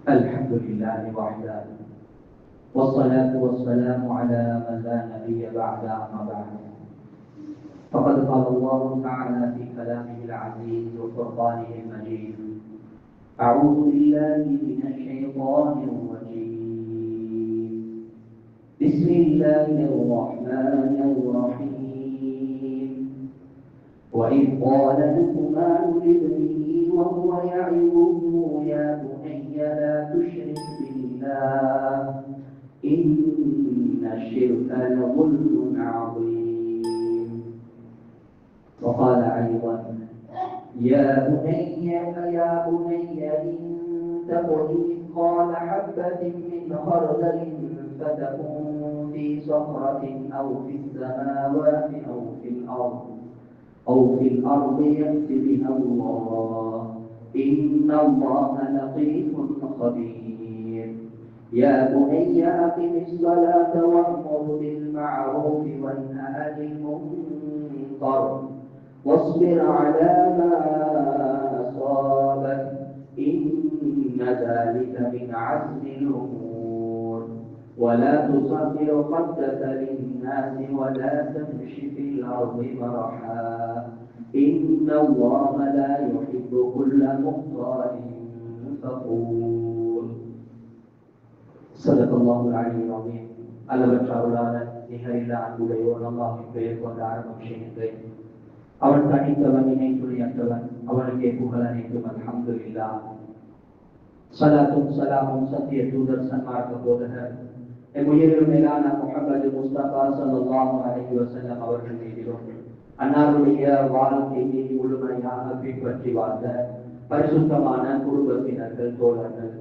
الحمد لله وحده والصلاة والسلام على من لا نبي بعد أما بعد فقد قال الله تعالى في كلامه العزيز وفرقانه المجيد أعوذ بالله من الشيطان الرجيم بسم الله الرحمن الرحيم وإذ قال لقمان لابنه وهو يعظه يا بني لا تشرك بالله إن الشرك لظلم عظيم. وقال أيضا يا بني إن تك مثقال حبة من خردل فتكن في صخرة أو في السماوات أو في الأرض يأت بها الله إن الله لطيف خبير. يا بني أقم الصلاة وأمر بالمعروف وانه عن المنكر واصبر على ما أصابك إن ذلك من عزم الأمور ولا تصغر خدك للناس ولا تمش في الأرض مرحا إن الله لا يحب كل مختال فخور. صدق الله العلي العظيم. அளவற்ற அருளாளன் நிகரில்லா அன்புடையோர் அல்லாஹ்வின் பெயர் கொண்டு ஆரம்பம் செய்கின்றேன். அவன் தனித்தவன், இணைத்துணையற்றவன், அவனுக்கே புகழ் அனைத்தும். அல்ஹம்துலில்லாஹ். ஸலாத்தும் ஸலாமும் சத்திய தூதர் சன்மார்க்க போதகர் உயிரிலும் மேலான முஹம்மது முஸ்தபா ஸல்லல்லாஹு அலைஹி வஸல்லம் அவர்கள் மீதிலும் அன்னாருடைய வாழ்க்கையை முழுமையாக பின்பற்றி வாழ்ந்த பரிசுத்தமான குடும்பத்தினர்கள், தோழர்கள்,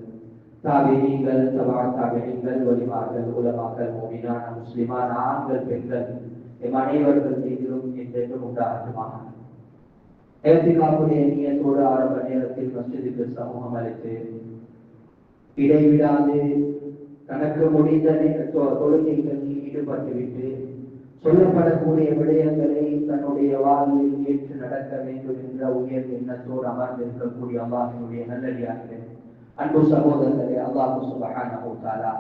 தாபிஈன்கள், தபா தாபிஈன்கள், வலிமார்கள், உலமாக்கள், முஃமினான முஸ்லிமான ஆண்கள், பெண்கள் எம் அனைவர்கள் மீதிலும் என்றென்றும் உண்டாகட்டுமாக. இஅ்திகாஃபுடைய நியத்தோடு ஆரம்ப நேரத்தில் மஸ்ஜிதுக்கு சமூகம் அளித்து இடைவிடாது தனக்கு முடிந்த தொழுகைகளில் ஈடுபட்டுவிட்டு சொல்லப்படக்கூடிய விடயங்களை தன்னுடைய வாழ்வில் ஏற்று நடக்க வேண்டும் என்ற உயர் எண்ணத்தோடு அமர்ந்திருக்கக்கூடிய அல்லாஹ்வினுடைய நல்லடியார்களே, அன்பு சகோதரர்களே, அல்லாஹ் சுப்ஹானஹு வ தஆலா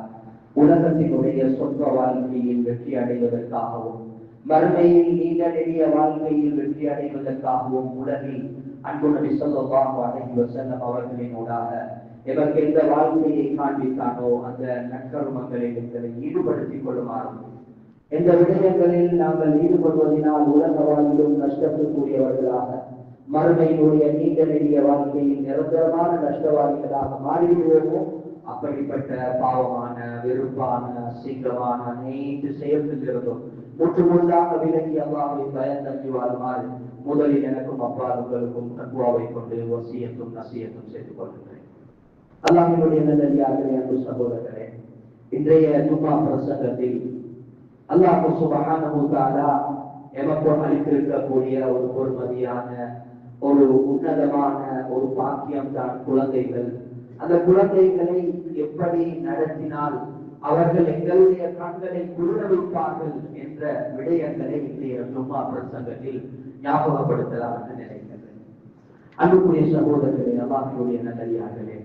உலகத்தினுடைய சொந்த வாழ்க்கையில் வெற்றி அடைவதற்காகவும் மறுமையில் நீண்ட நெடிய வாழ்க்கையில் வெற்றி அடைவதற்காகவும் உலகில் அன்பு நபி ஸல்லல்லாஹு அலைஹி வஸல்லம் அவர்களினூடாக எவருக்கு எந்த வாழ்க்கையை காண்பித்தானோ அந்த நற்கருமங்களை எங்களை ஈடுபடுத்திக் கொள்ளுமாறும், எந்த விடயங்களில் நாங்கள் ஈடுபடுவதனால் உலக வாழ்விலும் நஷ்டத்துக்குரியவர்களாக மறுமையினுடைய நீண்ட நெடிய வாழ்க்கையில் நிரந்தரமான நஷ்டவாதிகளாக மாறிவிடுவோமோ அப்படிப்பட்ட பாவமான, வெறுப்பான, அசிங்கமான அனைத்து செயல்களிலிருந்தும் முற்றுமுழுதாக விலகி அல்லாஹ்வை பயந்தஞ்சி வாழுமாறு முதலில் எனக்கும் அப்பால் உங்களுக்கும் தக்வாவை கொண்டு வசியத்தும் நசியத்தும் செய்து கொள்கின்றேன். அல்லாஹ்வினுடைய நல்லடியார்களே, அன்பு சகோதரர்களே, இன்றைய ஜும்மா பிரசங்கத்தில் அல்லாஹ் சுப்ஹானஹு வ தஆலா எமக்கு அளித்திருக்கக்கூடிய ஒரு பொறுமதியான, ஒரு உன்னதமான ஒரு பாக்கியம் தான் குழந்தைகள். அந்த குழந்தைகளை எப்படி நடத்தினால் அவர்கள் எங்களுடைய கண்களை குளிர வைப்பார்கள் என்ற விடயங்களை இன்றைய ஜும்மா பிரசங்கத்தில் ஞாபகப்படுத்தலாம் என்று நினைக்கிறேன். அன்புக்குரிய சகோதரர்களே, அல்லாஹ்வினுடைய நல்லடியார்களே,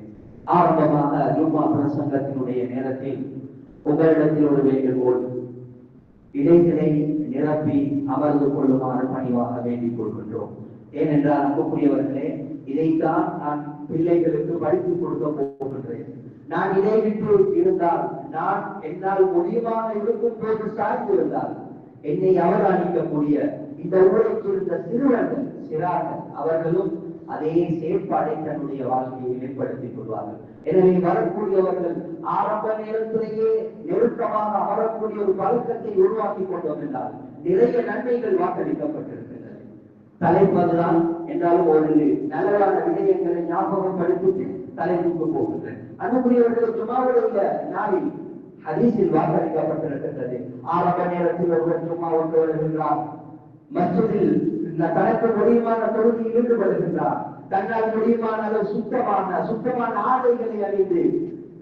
ஆரம்பமாக ஜும்மா பிரசங்கத்தினுடைய நேரத்தில் உங்களிடத்தில் ஒரு வேண்டுகோள், இடைகளை நிரப்பி அமர்ந்து கொள்ளுமாறு பணிவாக வேண்டிக் கொள்கின்றோம். ஏனென்றால் அன்புக்குரியவர்களே, இதைத்தான் நான் பிள்ளைகளுக்கு படித்துக் கொடுக்க போகின்றேன். நான் இதை விட்டு இருந்தால், நான் என்னால் முடியுமான இருக்கும் போது சார்ந்து இருந்தால் என்னை அவதானிக்கக்கூடிய இந்த ஊருக்கு இருந்த சிறுவர்கள், சிறார்கள், அவர்களும் அதே செயற்பாடை தன்னுடைய வாழ்க்கையை ஏற்படுத்திக் கொள்வார்கள். எனவே வரக்கூடியவர்கள் ஆரம்ப நேரத்திலேயே நெருக்கமாக அமரக்கூடிய ஒரு பழக்கத்தை உருவாக்கி கொண்டு வந்தால் நிறைய நன்மைகள் வாக்களிக்கப்பட்டிருக்கின்றன. தலைப்பதுதான் என்றாலும் ஒரு நல்லதான விடயங்களை ஞாபகப்படுத்தி தலைப்புக்கு போகின்றேன். அன்புக்குரியவர்கள், ஜும்மாவுடைய நாளில் ஹதீஸில் வாக்களிக்கப்பட்டிருக்கின்றது. ஆரம்ப நேரத்தில் ஒருவர் ஜும்மா ஒன்று வருகின்றார், மஸ்ஜிதில் தனக்கு முடியுமான தொழுகையில் ஈடுபடுகின்றார், தன்னால் முடியுமான சுத்தமான ஆடைகளை அணிந்து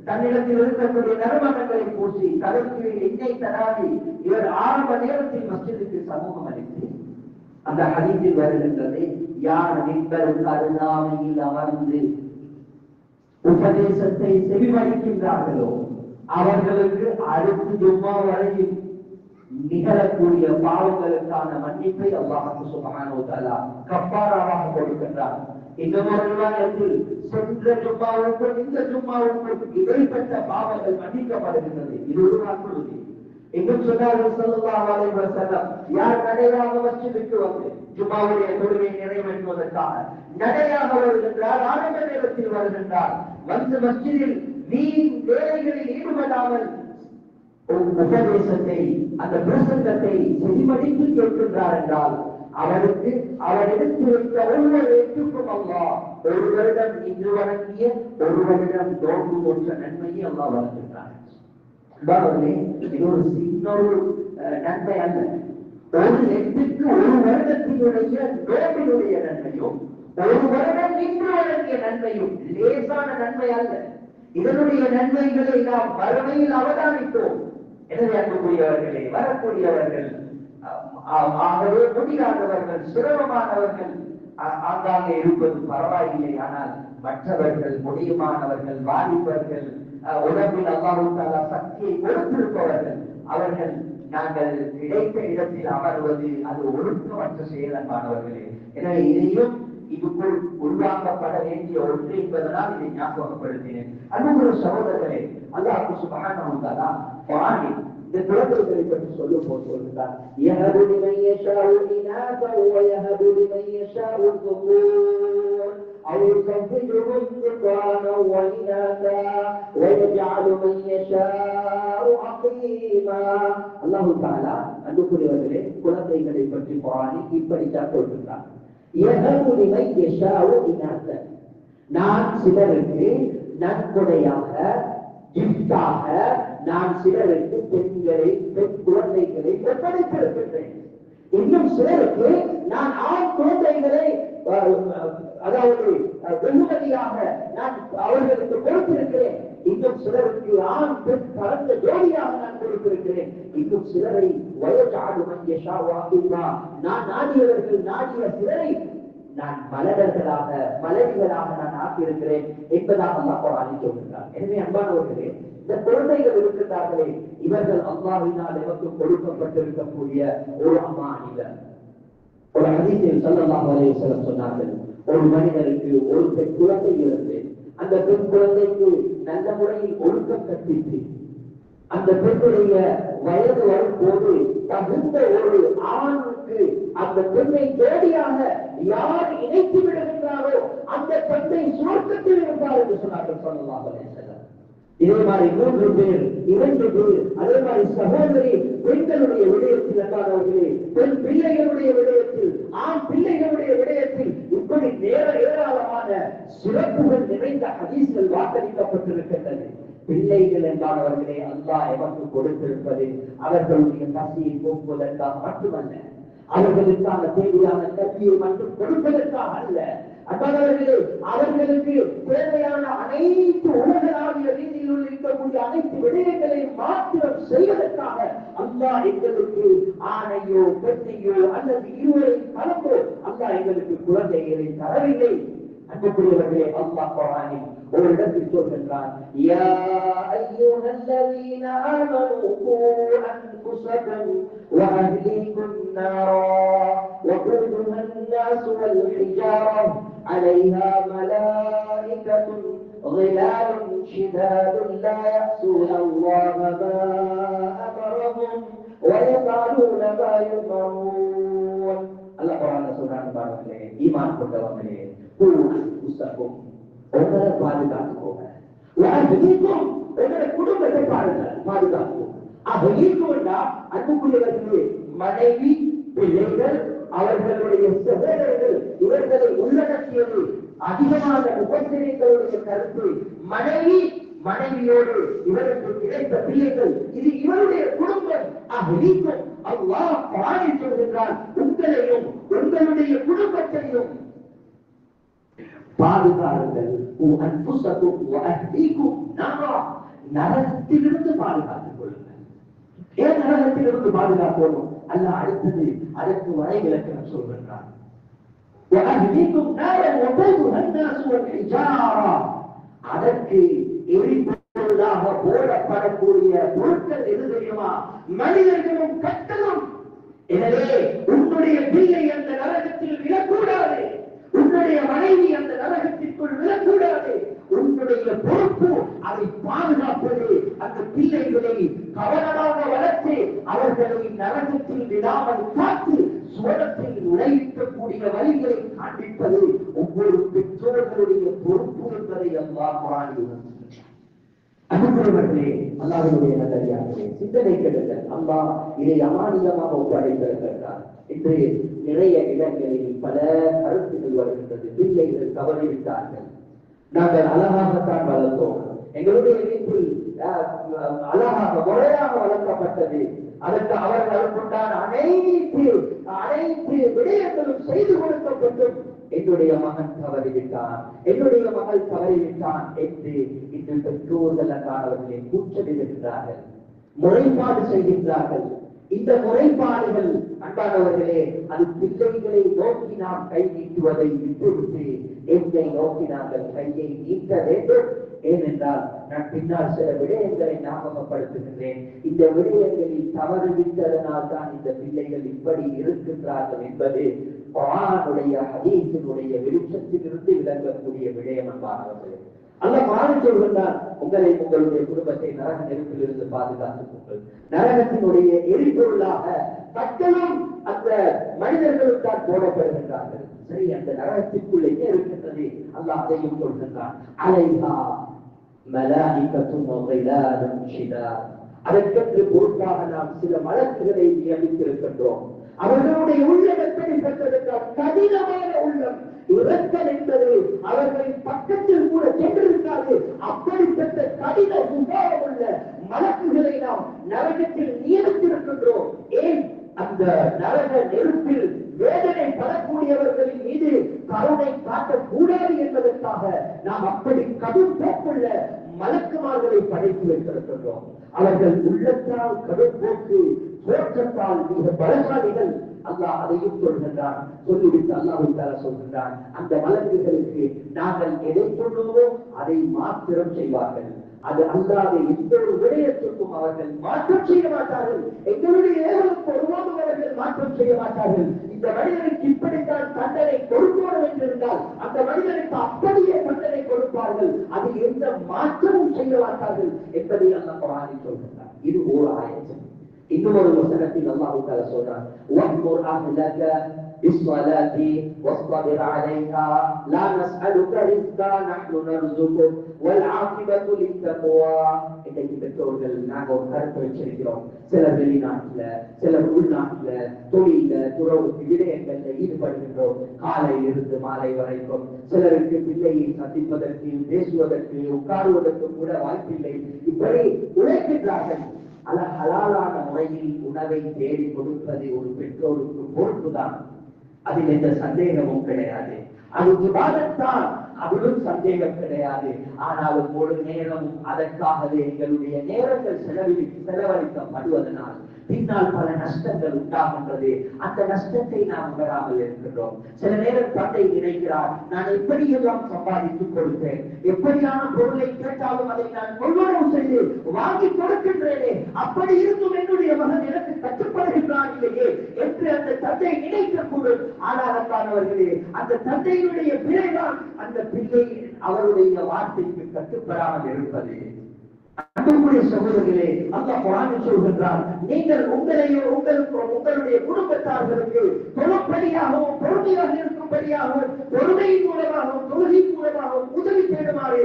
தன்னிடத்தில் இருக்கக்கூடிய நறுமணங்களை பூசி தலைக்கு எண்ணெய் தடாவி இவர் ஆரம்ப நேரத்தில் மஸ்ஜிதுக்கு சமூகம் அளித்து அந்த ஹதீஸில் வருகின்றது, யார் மிம்பருக்கு அருகாமையில் அமர்ந்து உபதேசத்தை செவிமடிக்கின்றார்களோ அவர்களுக்கு அடுத்த ஜும்மா வரையில் நிகழக்கூடிய பாவங்களுக்கான மன்னிப்பை அல்லாஹ் சுப்ஹானஹு வ தஆலா கஃபாராவாக கொடுக்கின்றார். இன்னொரு ரிவாயத்தில் சென்ற ஜும்மாவுக்கும் இந்த ஜும்மாவுக்கும் இடைப்பட்ட பாவங்கள் மன்னிக்கப்படுகின்றது. இது ஒரு வாக்குறுதி. இன்னும் சொன்னார்கள் ஸல்லல்லாஹு அலைஹி வஸல்லம், யார் நடையாக மஸ்ஜிதுக்கு வந்து ஜும்மாவுடைய தொழுகையை நிறைவேற்றுவதற்காக நடையாக வருகின்றார், ஆரம்ப நேரத்தில் வருகின்றார், வந்து மஸ்ஜிதில் வீண் வேலைகளில் ஈடுபடாமல் உபதேசத்தை அந்த பிரசங்கத்தை செவிமடித்து கேட்கின்றார் என்றால் அவருக்கு அவர் எடுத்து வைத்த ஒவ்வொரு எட்டுக்கும் அல்லாஹ் ஒரு வருடம் இன்று வழங்கிய ஒரு வருடம் நோன்பு போன்ற நன்மையை அல்லாஹ் வழங்குகின்றார். இது ஒரு இன்னொரு நன்மை அல்ல. ஒரு எட்டுக்கு ஒரு வருடத்தினுடைய நோம்பினுடைய நன்மையும் ஒரு வருடம் இன்று வழங்கிய நன்மையும் லேசான நன்மை அல்ல. இதனுடைய நன்மைகளை நாம் வறுமையில் அவதானித்தோம். எனவே அன்புக்குரியவர்களே, வரக்கூடியவர்கள் ஆகவே முடியாதவர்கள், சிரமமானவர்கள் ஆங்காங்கே இருப்பது பரவாயில்லை. ஆனால் மற்றவர்கள், முடியுமானவர்கள், வாலிபர்கள், உடம்பில் அல்லாஹ் தஆலா சக்தியை கொடுத்திருப்பவர்கள், அவர்கள் நாங்கள் கிடைத்த இடத்தில் அமர்வது அது ஒழுக்கமற்ற செயலன்பானவர்களே. எனவே இதையும் இதுக்குள் உருவாக்கப்பட வேண்டிய ஒன்று என்பதனால் இதை ஞாபகப்படுத்தினேன். அன்புள்ள சகோதரர்களே, அல்லாஹ் சுப்ஹானஹு வ தஆலா குர்ஆனில் இந்த குழந்தைகளை பற்றி சொல்லும் போது சொல்கிறார், யஹபு லிமன் யஷாஉ இனாஸா வ யஹபு லிமன் யஷாஉ ذُكُورًا أو يزوجهم ذكرانا وإناثا ويجعل من يشاء عقيما. அல்லாஹ் தஆலா அன்புக்குரியவர்களே குழந்தைகளை பற்றி குர்ஆனில் இப்படித்தான் சொல்கிறார், யஹபு லிமன் யஷாஉ இனாஸா, நான் சிலருக்கு நன்கொடையாக கிஃப்டாக நான் சிலருக்கு பெண்களை, பெண் குழந்தைகளை ஒப்படைத்திருக்கின்றேன். இன்னும் சிலருக்கு நான் ஆண் குழந்தைகளை அதாவது வெகுமதியாக நான் அவர்களுக்கு கொடுத்திருக்கிறேன். இன்னும் சிலருக்கு ஆண் பெண் கலந்த ஜோடியாக நான் கொடுத்திருக்கிறேன். இன்னும் சிலரை நான் நாடியவர்கள் நாடிய சிலரை நான் மலர்களாக மலர்களாக நான் ஆக்கியிருக்கிறேன் என்பதாக அல்லாஹ் குர்ஆனில் சொல்கிறார். எனவே அன்பானவர்களே, இந்த குழந்தைகள் இருக்கிறார்களே, இவர்கள் அல்லாஹ்வினால் எமக்கு கொடுக்கப்பட்டிருக்கக்கூடிய ஒரு அமானிதம். ஒரு ஹதீஸில் ஸல்லல்லாஹு அலைஹி வஸல்லம் சொன்னார்கள், ஒரு மனிதருக்கு ஒரு பெண் குழந்தை இருந்து அந்த பெண் குழந்தைக்கு நல்ல முறையில் ஒழுக்கம் கற்பித்து அந்த பெண்ணுடைய வயது வரும்போது தகுந்த ஒரு ஆணுக்கு அந்த பெண்ணை ஜோடியாக யார் இணைத்து விடுகின்றாரோ அந்த பெண்ணை சுவர்க்கத்தில் இருந்தார் என்று சொன்னார்கள் ஸல்லல்லாஹு அலைஹி வஸல்லம். இதே மாதிரி 3 பேர் 2 பேர், அதே மாதிரி சகோதரி பெண்களுடைய விடயத்தில் அல்லாதவர்களே, பெண் பிள்ளைகளுடைய விடயத்தில், ஆண் பிள்ளைகளுடைய விடயத்தில் இப்படி ஏராளமான சிறப்புகள் நிறைந்த ஹதீஸ்கள் வாக்களிக்கப்பட்டிருக்கின்றது. பிள்ளைகள் என்பானவர்களே அல்லாஹ் எமக்கு கொடுத்திருப்பது அவர்களுடைய பசியை போக்குவதற்காக மட்டுமல்ல, அவர்களுக்கான தேவையான கல்வியை மட்டும் கொடுப்பதற்காக அல்ல. அன்பர்களே, அவர்களுக்கு தேவையான அனைத்து உலகளாவிய ரீதியில் இருக்கக்கூடிய அனைத்து விடயங்களையும் மாத்திரம் செய்வதற்காக அல்லாஹ் எங்களுக்கு ஆணையோ பெண்ணையோ அல்லது இருவரையும் கலந்தோ அல்லாஹ் எங்களுக்கு குழந்தைகளை தரவில்லை. அன்புக்குரியவர்களே, அல்லாஹ் குர்ஆனில் ஒரு இடத்தில் சொல்கின்றான், யா அய்யுஹல்லதீன ஆமனூ கூ அன்ஃபுஸகும் வ அஹ்லீகும் நாரா வகுதுஹா அன்-நாஸ் வல் ஹிஜாரா அலைஹா மலாயிகத்துன் ظلال شداد لا يعصون الله ما أمرهم ويفعلون ما يؤمرون. அல்லாஹ் குர்ஆன்ல சொல்றான் பாருங்களே, ஈமான் கொண்டவங்களே, கூ அன்ஃபுஸகும், உங்களை பாதுகாத்துக்கோங்க, வஅஹ்லீகும், உங்களுடைய குடும்பத்தை பாதுகாத்துக்கோங்க. அஹ்லீகும்னா அன்புக்குரியவர்களே, மனைவி, பிள்ளைகள், அவர்களுடைய சகோதரர்கள், இவர்களை உள்ளடக்கியது. அதிகமான முபஸ்ஸிரீன்களுடைய கருத்து மனைவி, மனைவியோடு இவருக்கு கிடைத்த பிள்ளைகள், இது இவருடைய குடும்பம். அஹ்லீகும், அல்லாஹ் குர்ஆனில் சொல்கிறான், உங்களையும் உங்களுடைய குடும்பத்தையும் பாதுகாருங்கள். நரகத்திலிருந்து பாதுகாத்துக் கொள்ளுங்கள். ஏன் நரகத்திலிருந்து பாதுகாக்கணும்? அல்லாஹ் அடுத்தது அதற்கு வரை விளக்கம் சொல்கின்றான். அதற்கு எரிபொருளாக போடப்படக்கூடிய பொருட்கள் எது தெரியுமா? மனிதர்களும் கட்டலும். எனவே உன்னுடைய பிள்ளை அந்த நரகத்தில் விழக்கூடாது, உன்னுடைய மனைவி அந்த நரகத்திற்குள் விழக்கூடாது. உன்னுடைய பொறுப்பு அதை பாதுகாப்பது. அந்த பிள்ளைகளை கவனமாக வளர்த்து அவர்களை நரகத்தில் விடாமல் காத்து சுவனத்தில் நுழைக்கக்கூடிய வழிகளை காண்பிப்பது ஒவ்வொரு பெற்றோர்களுடைய பொறுப்பு என்பதை அல்லாஹ் குர்ஆனில் அன்புள்ளவர்களே, அல்லாஹ்வுடைய நல்லடியார்களே, சிந்தனை கேளுங்கள். அல்லாஹ் இதை அமானிதமாக ஒப்படைத்திருக்கிறார். இன்று நிறைய இடங்களில் பல கருத்துக்கள் வருகின்றது. பிள்ளைகள் தவறிவிட்டார்கள். நாங்கள் அழகாகத்தான் வளர்த்தோம், எங்களுடைய வீட்டில் அழகாக முறையாக வளர்க்கப்பட்டது, அதற்கு அவர்கள் கொண்டான அனைத்து விடயங்களும் செய்து கொடுக்கப்பட்டும் என்னுடைய மகன் தவறிவிட்டான், என்னுடைய மகள் தவறிவிட்டான் என்று இன்று பெற்றோர்கள் அவர்களை கூச்சலிடுகின்றார்கள், முறைப்பாடு செய்கின்றார்கள். இந்த முறைப்பாடுகள் அன்பானவர்களே, அது பிள்ளைகளை நோக்கி நாம் கை நீட்டுவதை விட்டுவிட்டு என்னை நோக்கி நாங்கள் கையை நீட்ட வேண்டும். ஏனென்றால் நான் பின்னால் சில விடயங்களை ஞாபகப்படுத்துகின்றேன். இந்த விடயங்களில் தவறு விட்டதனால் தான் இந்த பிள்ளைகள் இப்படி இருக்கின்றார்கள் என்பது குர்ஆனுடைய ஹதீஸினுடைய வெளிச்சத்திலிருந்து விளங்கக்கூடிய விடயம் என்பார்கள். அல்லாஹ் குர்ஆனில் சொல்கிறார், உங்களை உங்களுடைய குடும்பத்தை நரக நெருப்பிலிருந்து பாதுகாத்துக் கொள்ளுங்கள். நரகத்தினுடைய எரிபொருளாக கட்டலும் அந்த மனிதர்களுக்காக போடப்படுகின்றார்கள். சரி, அந்த நரகத்திற்குள் என்ன இருக்கின்றது? அல்லாஹ் அதையும் சொல்கின்றான். அலைஹா மலாயிகத்துன் வகிலாதுன் ஷிதாத். அதற்கென்று பொறுப்பாக நாம் சில மலக்குகளை நியமித்திருக்கின்றோம். அவர்களுடைய உள்ளம் எப்படிப்பட்டதென்றால் கடினமான உள்ளம். இரக்கல் என்பது அவர்களின் பக்கத்தில் கூட சென்றிருக்காது. அப்படிப்பட்ட கடின சுபாவம் உள்ள மலக்குகளை நாம் நரகத்தில் நியமித்திருக்கின்றோம். ஏன்? அந்த நரக நெருப்பில் வேதனை படக்கூடியவர்களின் மீது கருணை காட்டக்கூடாது என்பதற்காக நாம் அப்படி கடும் போக்குள்ள மலக்குமார்களை படைத்து வைத்திருக்கின்றோம். அவர்கள் உள்ளத்தால் கடும் போக்கு, தோற்றத்தால் மிக பலசாலிகள். அல்லாஹ் அதையும் சொல்கின்றான். சொல்லிவிட்டு அல்லாஹ் சொல்கின்றான், அந்த மலக்குகளுக்கு நாங்கள் எதை சொல்லுவோமோ அதை மாத்திரம் செய்வார்கள். அது அல்லாத எந்த ஒரு விடயத்திற்கும் அவர்கள் மாற்றம் செய்ய மாட்டார்கள். எங்களுடைய ஏவலுக்கு ஒருபோதும் அவர்கள் மாற்றம் செய்ய மாட்டார்கள். இந்த மனிதனுக்கு இப்படித்தான் தண்டனை கொடுக்கணும் என்றிருந்தால் அந்த மனிதனுக்கு அப்படியே தண்டனை கொடுப்பார்கள். அது எந்த மாற்றமும் செய்ய மாட்டார்கள் என்பதை அல்லாஹ் குர்ஆனில் சொல்கிறார். இது ஒரு ஆயத்து. இன்னொரு வசனத்தில் அல்லாஹ் தஆலா சொல்றார், வஹ்முர் அஹ்லக பிஸ்ஸலாத்தி வஸ்தபிர் அலைஹா லா நஸ்அலுக ரிஸ்கா நஹ்னு நர்ஸுகுக் வல் ஆகிபத்து லித்தக்வா. இன்னைக்கு பெற்றோர்கள் நாங்க ஒரு கருத்து வச்சிருக்கிறோம். சிலர் வெளிநாட்டுல, சிலர் உள்நாட்டுல தொழில துறவு விடயங்கள்ல ஈடுபடுகின்றோம். காலையில் இருந்து மாலை வரைக்கும் சிலருக்கு பிள்ளையை சந்திப்பதற்கு, பேசுவதற்கு, உட்காருவதற்கு கூட வாய்ப்பில்லை. இப்படி உழைக்கின்றார்கள். ஹலாலான முறையில் உணவை தேடி கொடுப்பது ஒரு பெற்றோருக்கு பொறுப்புதான். அதில் எந்த சந்தேகமும் கிடையாது. அது இபாதத்தான், அதிலும் சந்தேகம் கிடையாது. ஆனாலும் ஒரு நேரம் அதற்காகவே எங்களுடைய நேரங்கள் செலவழிக்கப்படுவதனால் பின்னால் பல நஷ்டங்கள் உண்டாகின்றது. அந்த நஷ்டத்தை நாம் உணராமல் இருக்கின்றோம். சில நேரம் தந்தை நினைக்கிறார், நான் எப்படியெல்லாம் சம்பாதித்துக் கொடுத்தேன், எப்படியான பொருளை கேட்டாலும் அதை நான் கொள்வனவு செய்து வாங்கி கொடுக்கின்றேனே, அப்படி இருந்தும் என்னுடைய மகன் எனக்கு கட்டுப்படுகின்றான் இல்லையே என்று அந்த தந்தை நினைக்கக்கூடும். ஆனால் அன்பானவர்களே, அந்த தந்தையினுடைய பிழைதான் அந்த பிள்ளை அவருடைய வார்த்தைக்கு கட்டுப்படாமல் இருப்பது. அன்புக்குரிய சகோதரர்களே, அல்லாஹ் குர்ஆனில் சொல்கின்றார், நீங்கள் உங்களுடைய குடும்பத்தார்களுக்கு தொழும்படியாகவும் பொறுமையாக இருக்கும்படியாகவும் பொறுமையின் மூலமாகவும் தொழுகையின் மூலமாகவும் உதவி செய்யுமாறு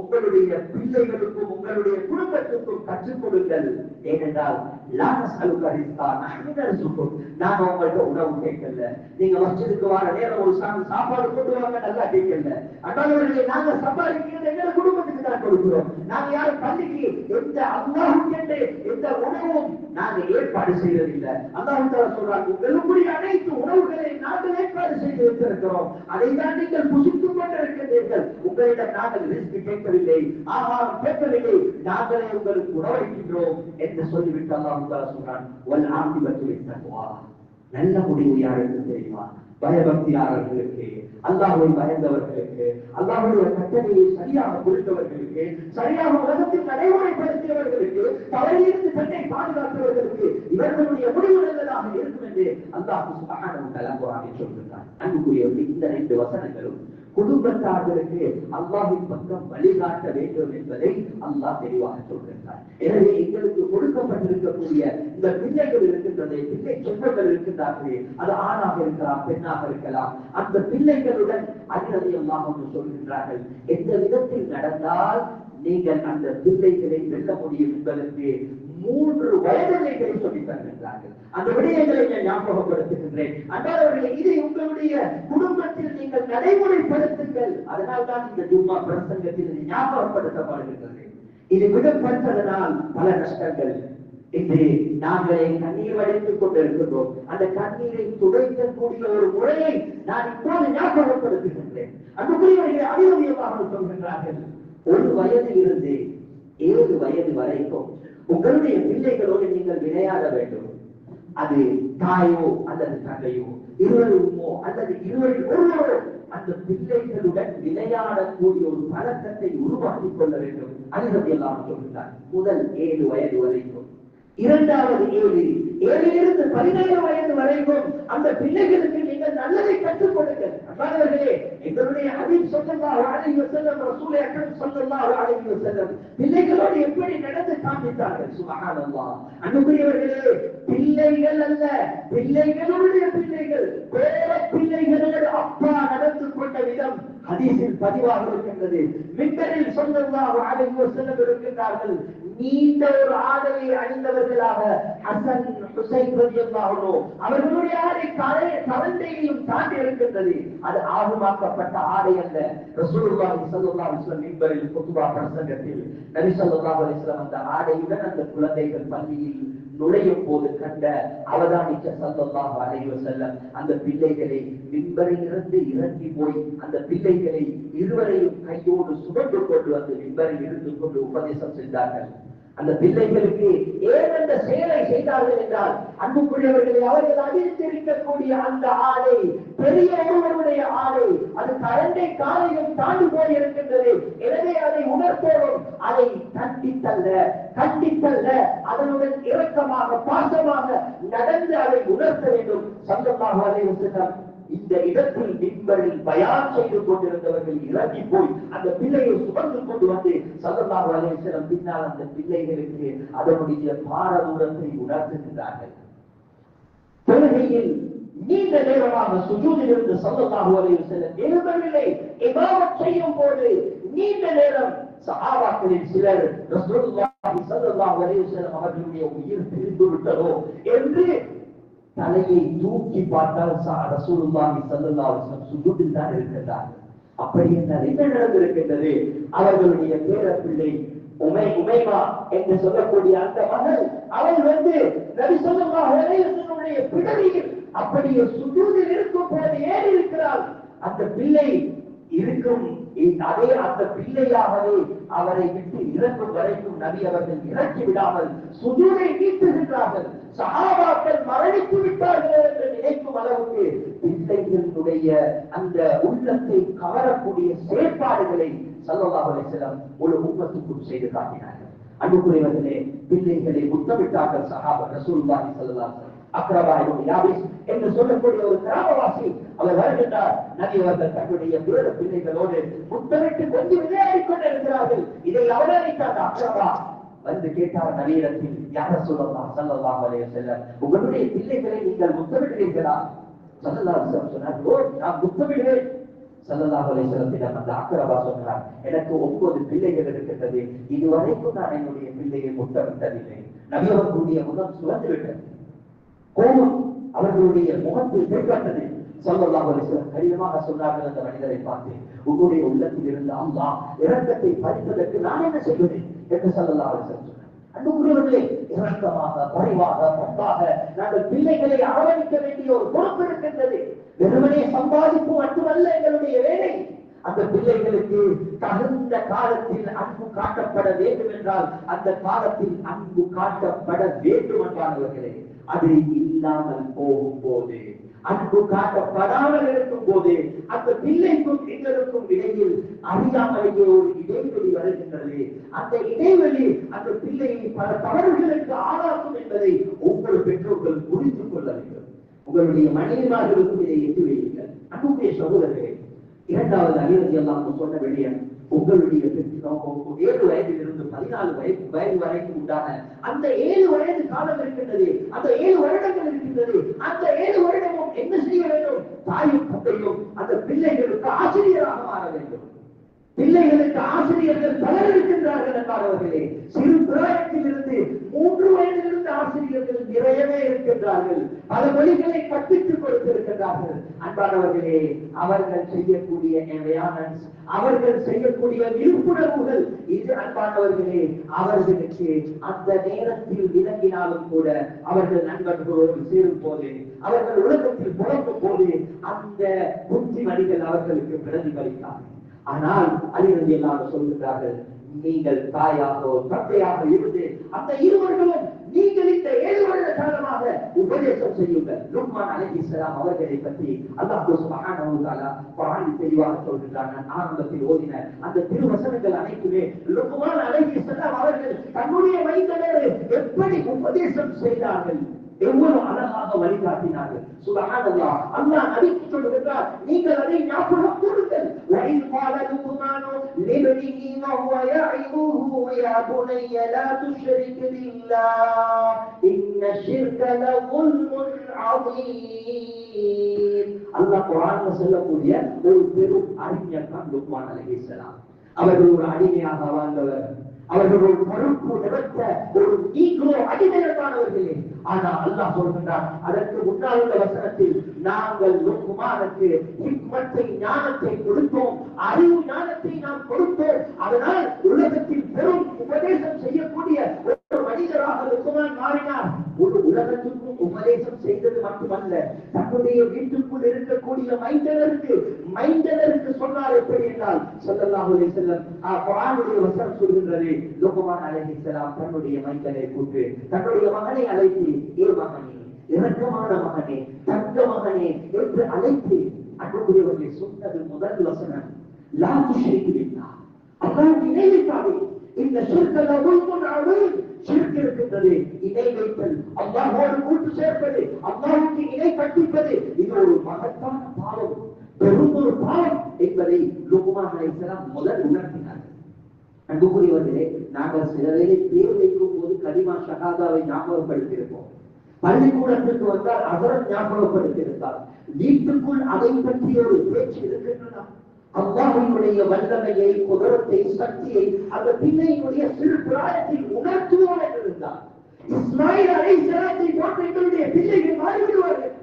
உங்களுடைய பிள்ளைகளுக்கும் உங்களுடைய குடும்பத்துக்கும் கற்றுக் கொடுங்கள். ஏனென்றால் லா நஸ்அலுக ரிஸ்கா நஹ்னு நர்ஸுகுக். நாங்க உங்கள்ட்ட உணவு கேட்கல, நீங்க மஸ்ஜிதுக்கு வர நேரம் ஒரு சாப்பாடு கொண்டு வாங்க நல்லா கேட்கல. அன்பானவர்களே, நாங்க சம்பாதிக்கிறது எங்க குடும்பத்துக்கு தான் கொடுக்கிறோம். நாங்க யாரும் பள்ளிக்கு எந்த அல்லாஹ்வுக்கு என்று எந்த உணவும் நாங்க ஏற்பாடு செய்வதில்லை. அல்லாஹ் தஆலா சொல்றார், உங்களுடைய அனைத்து உணவுகளை நாங்கள் ஏற்பாடு செய்து வைத்திருக்கிறோம், அதை தான் நீங்கள் புசித்துக் கொண்டிருக்கிறீர்கள். உங்களிடம் நாங்கள் ரிஸ்க் கேட்கவில்லை, ஆகாரம் கேட்கவில்லை, நாங்களே உங்களுக்கு உணவளிக்கின்றோம் என்று சொல்லிவிட்டு அல்லாஹ் தஆலா சொல்றான், வல் ஆகிபத்து லித்தக்வா. நல்ல முடிவு யாருக்கு தெரியுமா? பயபக்தியாளர்களுக்கு, அல்லாஹ்வை பயந்தவர்களுக்கு, அல்லாஹ்வுடைய கட்டளையை சரியாக புரிந்தவர்களுக்கு, சரியாக உலகத்தில் நடைமுறைப்படுத்தியவர்களுக்கு, தவறிலிருந்து தன்னை பாதுகாத்தவர்களுக்கு இவர்களுடைய முடிவு நல்லதாக இருக்கும் என்று அல்லாஹ் சுப்ஹானஹு வ தஆலா குர்ஆனில் சொல்கிறார். அன்புக்குரியவர்களே, இந்த 2 வசனங்களும் குடும்பத்தார்களுக்கு அல்லாஹ்வின் பக்கம் வழிகாட்ட வேண்டும் என்பதை அல்லாஹ் தெளிவாக சொல்கிறார். எனவே எங்களுக்கு கொடுக்கப்பட்டிருக்கக்கூடிய இந்த பிள்ளைகள் இருக்கின்றதே, பிள்ளை செல்வங்கள் இருக்கின்றார்களே, அது ஆணாக இருக்கலாம், பெண்ணாக இருக்கலாம், அந்த பிள்ளைகளுடன் அல்லாஹ் சொல்கின்றார்கள், எந்த விதத்தில் நடந்தால் நீங்கள் அந்த பிள்ளைகளை வெல்ல முடியும் என்பதற்கு 3 வயதிலைகளை சொல்லி தருகின்றார்கள். அந்த விடயங்களை நான் ஞாபகப்படுத்துகின்றேன். அன்பானவர்களே, இதை உங்களுடைய குடும்பத்தில் நீங்கள் நடைமுறைப்படுத்துங்கள். அதனால்தான் இந்த ஜும்மா பிரசங்கத்தில் இது ஞாபகப்படுத்தப்படுகின்றது. இது விடப்பட்டதனால் பல நஷ்டங்கள். இன்று நாங்களே கண்ணீர் வடித்துக் கொண்டிருக்கின்றோம். அந்த கண்ணீரை துடைக்கக்கூடிய ஒரு முறையை நான் இப்போது ஞாபகப்படுத்துகின்றேன். அன்புக்குரியவர்களை அறிவுரையாக சொல்கின்றார்கள், 1 வயதில் இருந்து 7 வயது வரைக்கும் உங்களுடைய பிள்ளைகளோடு நீங்கள் விளையாட வேண்டும். அது தாயோ அல்லது தங்கையோ, இருவருமோ அல்லது இருவரில் ஒருவரோ அந்த பிள்ளைகளுடன் விளையாடக்கூடிய ஒரு பழக்கத்தை உருவாக்கிக் கொள்ள வேண்டும். அது எல்லாம் சொல்கிறார். முதல் 7 வயது வரைக்கும், இரண்டாவது 7 17 வயது வரைக்கும் அந்த பிள்ளைகளுக்கு நீங்கள் நல்லதை கற்றுக் கொடுங்கள். அன்பானவர்களே, எங்களுடைய ஹபீப் ஸல்லல்லாஹு அலைஹி வஸல்லம், ரசூல் அக்ரம் ஸல்லல்லாஹு அலைஹி வஸல்லம் பிள்ளைகளோடு எப்படி நடந்து காண்பித்தார்கள். சுப்ஹானல்லாஹ். அன்புக்குரியவர்களே, பிள்ளைகள் அல்ல, பிள்ளைகளுடைய பிள்ளைகள், பேர பிள்ளைகளோடு அப்பா நடந்து கொண்ட விதம் ஹதீஸில் பதிவாக இருக்கின்றது. மிம்பரில் ஸல்லல்லாஹு அலைஹி வஸல்லம் இருக்கின்றார்கள். நீண்ட ஒரு ஆடையை அணிந்தவர்களாக ஹசன் ஹுசைன் ரலியல்லாஹு அன்ஹு அவர்களுடைய ஆடை கரண்டையையும் தாண்டி இருக்கின்றது. அது ஆகுமாக்கப்பட்ட ஆடை அல்ல. ரசூலுல்லாஹி ஸல்லல்லாஹு அலைஹி வஸல்லம் மிம்பரில் குத்பா பிரசங்கத்தில் நபி ஸல்லல்லாஹு அலைஹி வஸல்லம் அந்த ஆடையுடன் அந்த குழந்தைகள் பள்ளியில் நுழையும் போது கண்ட அவதானிக்க ஸல்லல்லாஹு அலைஹி வஸல்லம் அந்த பிள்ளைகளை மிம்பரிலிருந்து இறங்கி போய் அந்த பிள்ளைகளை இருவரையும் கையோடு சுமந்து கொண்டு வந்து மிம்பரில் இருந்து கொண்டு உபதேசம் செய்தார்கள். அந்த பிள்ளைகளுக்கு ஏன் அந்த செயலை செய்தார்கள் என்றால், அன்புக்குரியவர்களை அவர்கள் அணிந்திருக்கக்கூடிய அந்த ஆடை பெரிய ஒருவருடைய ஆடை, அது கரண்டை காலையும் தாண்டி போய் இருக்கின்றது. எனவே அதை உணர்த்தோடும், அதை கண்டித்தல்ல அதனுடன் இரக்கமாக பாசமாக நடந்து அதை உணர்த்த வேண்டும். ஸல்லல்லாஹு அலைஹி வஸல்லம் இந்த இடத்தில் மிம்பரில் பயான் செய்து கொண்டிருந்தவர்கள் இறங்கி போய் அந்த பிள்ளையை சுமந்து கொண்டு வந்து ஸல்லல்லாஹு அலைஹி வஸல்லம் பின்னால் அந்த பிள்ளைகளுக்கு அதனுடைய பாரதூரத்தை உணர்த்துகின்றார்கள். தொழுகையில் நீண்ட நேரமாக சுஜூதில் இருந்து ஸல்லல்லாஹு அலைஹி வஸல்லம் எழும்பவில்லை. இமாமத் செய்யும் போது நீண்ட நேரம் சஹாபாக்களில் சிலர் ரசூலுல்லாஹி ஸல்லல்லாஹு அலைஹி வஸல்லம் அவர்களுடைய உயிர் பிரிந்து விட்டதோ என்று தலையை தூக்கி பார்த்தால் ரசூலுல்லாஹி ஸல்லல்லாஹு அலைஹி வஸல்லம் சுஜூதில் தான் இருக்கிறார்கள். அப்படி என்றால் என்ன நடந்திருக்கின்றது? அவர்களுடைய பேரப்பிள்ளை உமைமா என்று சொல்லக்கூடிய அந்த மகள், அவள் வந்து நபி ஸல்லல்லாஹு அலைஹி வஸல்லம் பிடரியில் அப்படியே சுஜூதில் இருக்கும் போது ஏறி இருக்கிறாள். அந்த பிள்ளை இருக்கும் அதே அந்த பிள்ளையாகவே அவரை விட்டு இறக்கும் வரைக்கும் நபி அவர்கள் இறக்கி விடாமல் சுஜூதை நீட்டுகின்றார்கள். சஹாபாக்கள் மரணித்து விட்டார்கள் என்று நினைக்கும் அளவுக்கு பிள்ளைகளுடைய அந்த உள்ளத்தை கவரக்கூடிய செயற்பாடுகளை ஸல்லல்லாஹு அலைஹி வஸல்லம் ஒரு உம்மத்துக்கு செய்து காட்டினார்கள். அன்புக்குரியவர்களே, பிள்ளைகளை முத்தமிட்டார்கள் சஹாபா ரசூலுல்லாஹி ஸல்லல்லாஹு அலைஹி வஸல்லம். அக்ரபா இப்னு யாபிஸ் என்று சொல்லக்கூடிய ஒரு கிராமவாசி அவர் வருகின்றார். நபி அவர்கள் தன்னுடைய பிற பிள்ளைகளோடு முத்தமிட்டு கொஞ்சம் விளையாடிக் கொண்டிருக்கிறார்கள். இதை அவதானித்தார் அக்ரபா வந்து கேட்டார் நபியிடத்தில், யா ரசூலல்லாஹ் ஸல்லல்லாஹு அலைஹி வஸல்லம், உங்களுடைய பிள்ளைகளை நீங்கள் முத்தமிடுவீர்களா? ஸல்லல்லாஹு அலைஹி வஸல்லம் சொன்னார், ஓ, நான் முத்தமிடுவேன். ஸல்லல்லாஹு அலைஹி வஸல்லம் அந்த அக்ரபா சொன்னார், எனக்கு 9 பிள்ளைகள் இருக்கின்றது, இதுவரைக்கும் நான் என்னுடைய பிள்ளையை முத்தமிட்டதில்லை. நபி அவர்களுடைய முகம் சுவந்து விட்டது. கோபம் அவர்களுடைய முகத்தில் வெளிப்பட்டது. ஸல்லல்லாஹு அலைஹி வஸல்லம் கடினமாக சொன்னார்கள் அந்த மனிதரை பார்த்து, உங்களுடைய உள்ளத்தில் இருந்து அல்லாஹ் இரக்கத்தை பறிப்பதற்கு நான் என்ன செய்வேன் என்று ஸல்லல்லாஹு அலைஹி வஸல்லம் சொன்னார். அன்புக்குரியவர்களே, இரக்கமாக பரிவாக பண்பாக நாங்கள் பிள்ளைகளை அரவணைக்க வேண்டிய ஒரு பொறுப்பு இருக்கின்றது. வெறுமனே சம்பாதிப்பு மட்டுமல்ல எங்களுடைய வேலை. அந்த பிள்ளைகளுக்கு தகுந்த காலத்தில் அன்பு காட்டப்பட வேண்டும் என்றால் அந்த காலத்தில் அன்பு காட்டப்பட வேண்டும் என்றார்களே, அது இல்லாமல் போகும் போது அன்பு காட்டப்படாமல் இருக்கும் போது அந்த பிள்ளைக்கும் எங்களுக்கும் இடையில் அறியாமலேயே ஒரு இடைவெளி வருகின்றது. அந்த இடைவெளி அந்த பிள்ளையை பல தவறுகளுக்கு ஆளாக்கும் என்பதை உங்கள் பெற்றோர்கள் புரிந்து கொள்ள வேண்டும். உங்களுடைய மனைவிமார்களுக்கும் இதை எட்டு வையுங்கள். அன்புடைய சகோதரர்களே, இரண்டாவது அறிவதி எல்லாம் சொன்ன விடயம், உங்களுடைய 7 வயதிலிருந்து 14 வயது வரைக்கும் உண்டான அந்த 7 வயது காலம் இருக்கின்றது, அந்த 7 வருடங்கள் இருக்கின்றது. அந்த 7 வருடமும் என்ன செய்ய வேண்டும்? தாயும் தந்தையும் அந்த பிள்ளைகளுக்கு ஆசிரியராக மாற வேண்டும். பிள்ளைகளுக்கு ஆசிரியர்கள் பலர் இருக்கின்றார்கள் என்பார்களே. சிறு பிராயத்திலிருந்து 3 வயதிலிருந்து ஆசிரியர்கள் நிறையவே இருக்கின்றார்கள். பல மொழிகளை கற்பித்துக் கொடுத்திருக்கின்றார்கள். அன்பானவர்களே, அவர்கள் செய்யக்கூடிய அவேர்னஸ், அவர்கள் செய்யக்கூடிய விழிப்புணர்வுகள் இது அன்பானவர்களே அவர்களுக்கு அந்த நேரத்தில் விளங்கினாலும் கூட அவர்கள் நண்பர்களோடு சேரும் போது, அவர்கள் உலகத்தில் புலம்பும் போது அந்த புத்திமதிகள் அவர்களுக்கு பிரதிபலித்தார்கள். ஆனால் அலிரதி எல்லாம் சொல்கிறார்கள், நீங்கள் தாயாகவோ தந்தையாக இருந்து அந்த இருவர்களும் நீங்கள் இந்த 7 வருட காலமாக உபதேசம் செய்யுங்கள். லுக்மான் அலைஹிஸ்ஸலாம் அவர்களை பற்றி அல்லாஹ் சுப்ஹானஹு வ தஆலா குர்ஆனில் தெளிவாக சொல்கிறார். நான் ஆரம்பத்தில் ஓதின அந்த திருவசனங்கள் அனைத்துமே லுக்மான் அலைஹிஸ்ஸலாம் அவர்கள் தன்னுடைய மைந்தனோடு எப்படி உபதேசம் செய்தார்கள், எவ்வளவு அழகாக வழிகாட்டினார்கள். சுப்ஹானல்லாஹ். அல்லாஹ் நபிக்கு சொல்கிறார், நீங்கள் அதை ஞாபகம் கூறுங்கள். وَإِذْ قَالَ لُقْمَانُ لِابْنِهِ وَهُوَ يَعِظُهُ يَا بُنَيَّ لَا تُشْرِكْ بِاللَّهِ إِنَّ الشِّرْكَ لَظُلْمٌ عَظِيمٌ. அல்லாஹ் குர்ஆன்ல சொல்லக்கூடிய ஒரு பெரும் அறிஞர் தான் லுக்மான் அலைஹிஸ்ஸலாம். அவர்கள் ஒரு அடிமையாக வாழ்ந்தவர், அவர்கள் ஒரு பொறுப்பு நிறைந்த ஒரு ஈகோ அடிமையானவர்களே. ஆனா அல்லாஹ் சொல்கின்றார், அதற்கு முன்னால் உள்ள வசனத்தில் நாங்கள் லுக்மானுக்கு ஹிக்மத்தை, ஞானத்தை கொடுத்தோம், அறிவு ஞானத்தை நாம் கொடுத்தோம். அதனால் உலகத்தில் பெரும் உபதேசம் செய்யக்கூடிய ஒரு மனிதராக லுக்மான் மாறினார். ஒரு உலகத்துக்கும் உபதேசம் செய்தது மட்டுமல்ல, தன்னுடைய வீட்டுக்குள் இருக்கக்கூடிய மைந்தனருக்கு சொன்னார். எப்படி என்றால் ஸல்லல்லாஹு அலைஹி வஸல்லம் குர்ஆனுடைய வசனம் சொல்கின்றது, லுக்மான் அலைஹிஸ்ஸலாம் தன்னுடைய மைந்தனை கூப்பிட்டு தன்னுடைய மகனை அழைத்து, ஏ மகனே, இரக்கமான மகனே, தங்க மகனே என்று அழைத்து அன்புக்குரியவர்களை சொன்னது முதல் வசனம், லா துஷ்ரிக் பில்லாஹ், அல்லாஹ் இணை வைக்காதே. இந்த ஷிர்க் லظுல்முன் அதீம், ஷிர்க் இருக்கின்றது, இணை வைத்தல், அல்லாஹ்வோடு கூட்டு சேர்ப்பது, அல்லாஹ்வுக்கு இணை கற்பிப்பது, இது ஒரு மகத்தான பாவம், பெரும் ஒரு பாவம் என்பதை லுக்மான் அலைஹிஸ்ஸலாம் முதல் உணர்த்தினார். அன்புக்குரியவர்களே, நாங்கள் சில வேளை பேர் வைக்கும் போது கலிமா ஷஹாதாவை ஞாபகப்படுத்தியிருப்போம். பள்ளிக்கூடத்திற்கு வந்தால் ஹஸரத் ஞாபகப்படுத்தியிருந்தார். வீட்டுக்குள் அதை பற்றி ஒரு பேச்சு இருக்கின்றதா? அல்லாஹ்வுடைய வல்லமையை, குதிரத்தை, சக்தியை அந்த பிள்ளையினுடைய சிறு பிராயத்தில் உணர்த்துவோம் என்றிருந்தார். இஸ்மாயில் அலைஹிஸ்ஸலாத்தை போன்ற எங்களுடைய பிள்ளைகள் மாறிவிடுவார்கள்.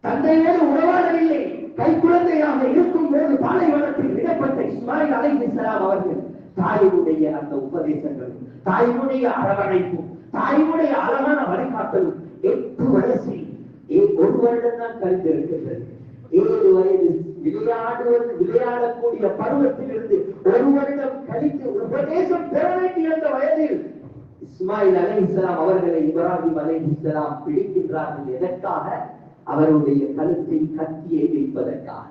தந்தையோடு உறவாடவில்லை, கைக்குழந்தையாக இருக்கும் போது பாலைவனத்தில் விடப்பட்ட இஸ்மாயில் அலைஹிஸ்ஸலாம் அவர்கள் தாயினுடைய அந்த உபதேசங்களும், தாயினுடைய அரவணைப்பும், தாயினுடைய அழகான வழிகாட்டலும் 8 வயசில் 1 வருடம் தான் கழிந்திருக்கின்றது. 7 வயது விளையாடக்கூடிய பருவத்தில் இருந்து 1 வருடம் கழித்து உபதேசம் பெற வேண்டிய அந்த வயதில் இஸ்மாயில் அலைஹிஸ்ஸலாம் அவர்களை இப்ராஹிம் அலைஹிஸ்ஸலாம் பிடிக்கின்றார்கள். எதற்காக? அவருடைய கழுத்தை கத்தியை வைப்பதற்காக.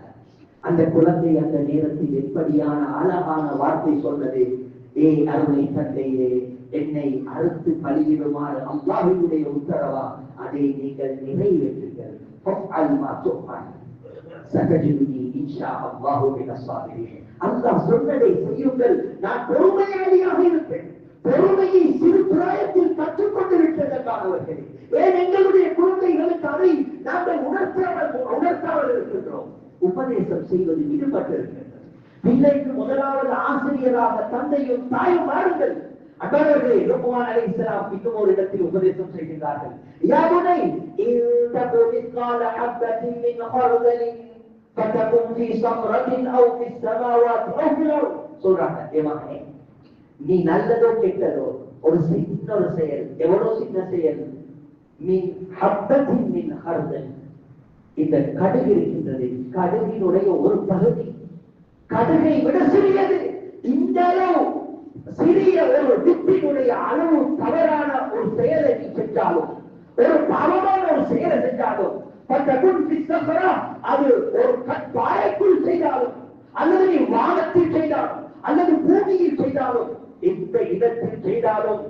அந்த குழந்தை அந்த நேரத்தில் எப்படியான அழகான வார்த்தை சொன்னது, ஏ அருமை தந்தையே, என்னை அறுத்து பலியிடுமாறு அல்லாஹ்வுடைய உத்தரவா, அதை நீங்கள் நிறைவேற்றுங்கள். அல்லாஹ் சொன்னதை செய்யுங்கள், நான் பொறுமையாளியாக இருப்பேன். பொறுமையை சிறு பிராயத்தில் கற்றுக்கொண்டு விட்டதற்கானவர்களே, ஏன் எங்களுடைய குழந்தைகளுக்கு அதை நாங்கள் உணர்த்தாமல் இருக்கின்றோம்? உபதேசம் செய்வது ஈடுபட்டிருக்கின்றது. பிள்ளைக்கு முதலாவது ஆசிரியராக தந்தையும் தாயும் வாருங்கள். அன்பர்களே, லுக்மான் அலைஹிஸ்ஸலாம் இன்னும் ஒரு இடத்தில் உபதேசம் செய்கிறார்கள். யா புனை இன்தகு மிஸ்கால ஹப்பத்தின் மின் ஹர்தலின் ஃபதகுன் ஃபீ ஸக்ரத்தின் அவ் ஃபிஸ் ஸமாவாத் அவ் ஃபில் அர்த். சொல்றாங்க, ஏ மகனே, நீ நல்லதோ கெட்டதோ ஒரு சின்ன ஒரு செயல், எவ்வளவு சின்ன செயல், மின் ஹப்பத்தின் மின் ஹர்தல், இந்த கடுகு இருக்கின்றது, கடுகினுடைய ஒரு பகுதி, கடுகை விட சிறியது. இந்த அளவு சிறிய ஒரு வித்தினுடைய அளவு தவறான ஒரு செயலை நீ செஞ்சாலும், ஒரு பாவமான ஒரு செயலை செஞ்சாலும், அது ஒரு பாறைக்குள் செய்தாலும் அல்லது நீ வானத்தில் செய்தாலும் அல்லது பூமியில் செய்தாலும் எந்த இடத்தில் செய்தாலும்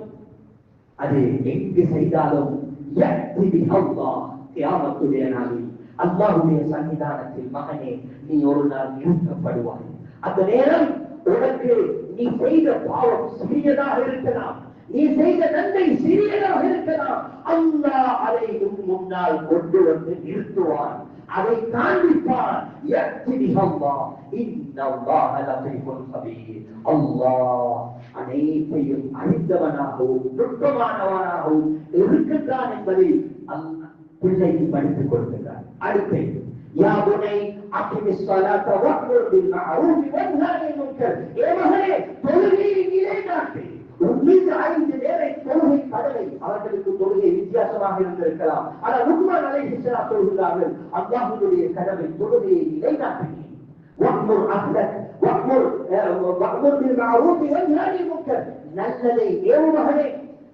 அது எங்கு செய்தாலும் கியாமத்துடைய நாளில் அல்லாஹ்வுடைய சன்னிதானத்தில் மகனே நீ ஒரு நாள் நிறுத்தப்படுவாய். அந்த நேரம் உனக்கு நீ செய்த பாவம் சிறியதாக இருக்கலாம், நீ செய்த நன்மை சிறியதாக இருக்கலாம். அல்லாஹ் அதை முன்னால் கொண்டு வந்து நிறுத்துவான், அதை காண்பிப்பான். அல்லாஹ் அனைத்தையும் அறிந்தவனாகவும் நுட்பமானவனாகவும் இருக்கின்றான் என்பதை பிள்ளைக்கு படித்துக் கொடுக்கிறார். அடுத்து யாபுனை அகிமிஸ் ஸலாத்த வஅமுர் பில் மஅரூஃப் வன்ஹா அனில் முன்கர். ஏ மகனே, தொழுகையை நிலைநாட்டு. உன்மீது 5 நேரை தொழுகை கடமை. அவர்களுக்கு தொழுகை வித்தியாசமாக இருந்திருக்கலாம். ஆனால் லுக்மான் அலைஹிஸ்ஸலாம் சொல்கிறார்கள், அல்லாஹ்வுடைய கடமை தொழுகையை நிலைநாட்டு. வஅமுர் அஹ்லக் வஅமுர் பில் மஅரூஃப் வன்ஹா அனில் முன்கர். நல்லதை ஏவு மகனே,